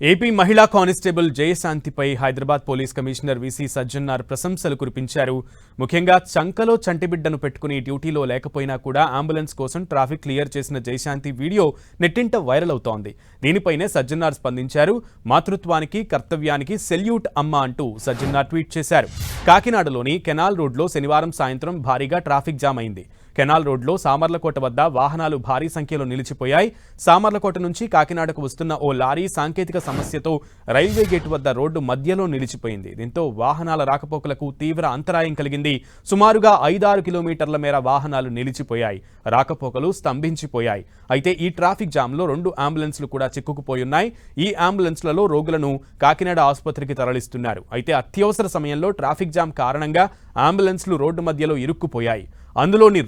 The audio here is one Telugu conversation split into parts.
ఏపీ మహిళా కానిస్టేబుల్ జయశాంతిపై Hyderabad police commissioner VC Sajjanar ప్రశంసలు కురిపించారు. ముఖ్యంగా చంకలో చంటిబిడ్డను పెట్టుకుని డ్యూటీలో లేకపోయినా కూడా అంబులెన్స్ కోసం ట్రాఫిక్ క్లియర్ చేసిన జయశాంతి వీడియో నెట్టింట వైరల్ అవుతోంది. దీనిపైనే సజ్జనార్ స్పందించారు. మాతృత్వానికి కర్తవ్యానికి సెల్యూట్ అమ్మ అంటూ సజ్జనార్ ట్వీట్ చేశారు. కాకినాడలోని కెనాల్ రోడ్లో శనివారం సాయంత్రం భారీగా ట్రాఫిక్ జామ్ అయింది. కెనాల్ రోడ్లో సామర్లకోట వద్ద వాహనాలు భారీ సంఖ్యలో నిలిచిపోయాయి. సామర్లకోట నుంచి కాకినాడకు వస్తున్న ఓ లారీ సాంకేతిక సమస్యతో రైల్వే గేటు వద్ద రోడ్డు మధ్యలో నిలిచిపోయింది. దీంతో వాహనాల రాకపోకలకు తీవ్ర అంతరాయం కలిగింది. సుమారుగా 5-6 కిలోమీటర్ల మేర వాహనాలు నిలిచిపోయాయి. రాకపోకలు స్తంభించిపోయాయి. అయితే ఈ ట్రాఫిక్ జామ్లో 2 అంబులెన్స్లు కూడా చిక్కుకుపోయున్నాయి. ఈ అంబులెన్స్లలో రోగులను కాకినాడ ఆసుపత్రికి తరలిస్తున్నారు. అయితే అత్యవసర సమయంలో ట్రాఫిక్ జామ్ కారణంగా అంబులెన్స్లు రోడ్డు మధ్యలో ఇరుక్కుపోయాయి. అందులోని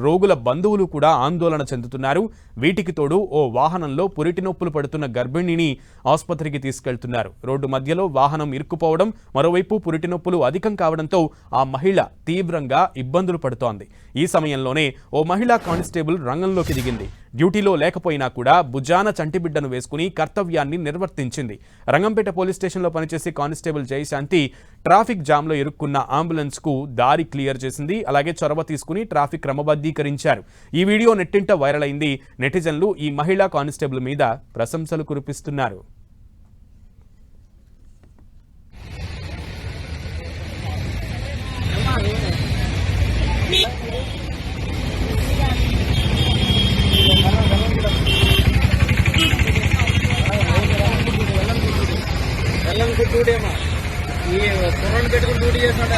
రోగుల బంధువులు కూడా ఆందోళన చెందుతున్నారు. వీటికి తోడు ఓ వాహనంలో పురిటి నొప్పులు పడుతున్న గర్భిణిని ఆసుపత్రికి తీసుకెళ్తున్నారు. రోడ్డు మధ్యలో వాహనం ఇరుక్కుపోవడం, మరోవైపు పురిటి నొప్పులు అధికం కావడంతో ఆ మహిళ తీవ్రంగా ఇబ్బందులు పడుతోంది. ఈ సమయంలోనే ఓ మహిళా కానిస్టేబుల్ రంగంలోకి దిగింది. డ్యూటీలో లేకపోయినా కూడా భుజాన చంటిబిడ్డను వేసుకుని కర్తవ్యాన్ని నిర్వర్తించింది. రంగంపేట పోలీస్ స్టేషన్లో పనిచేసే కానిస్టేబుల్ జయశాంతి ట్రాఫిక్ జామ్లో ఇరుక్కున్న అంబులెన్స్కు దారి క్లియర్ చేసింది. అలాగే చొరవ తీసుకుని ట్రాఫిక్ క్రమబద్ధీకరించారు. ఈ వీడియో నెట్టింట వైరల్ అయింది. నెటిజన్లు ఈ మహిళా కానిస్టేబుల్ మీద ప్రశంసలు కురిపిస్తున్నారు. డ్యూటీ అమ్మా ఈ కుర్రని పెట్టుకుని డ్యూటీ చేస్తుంటే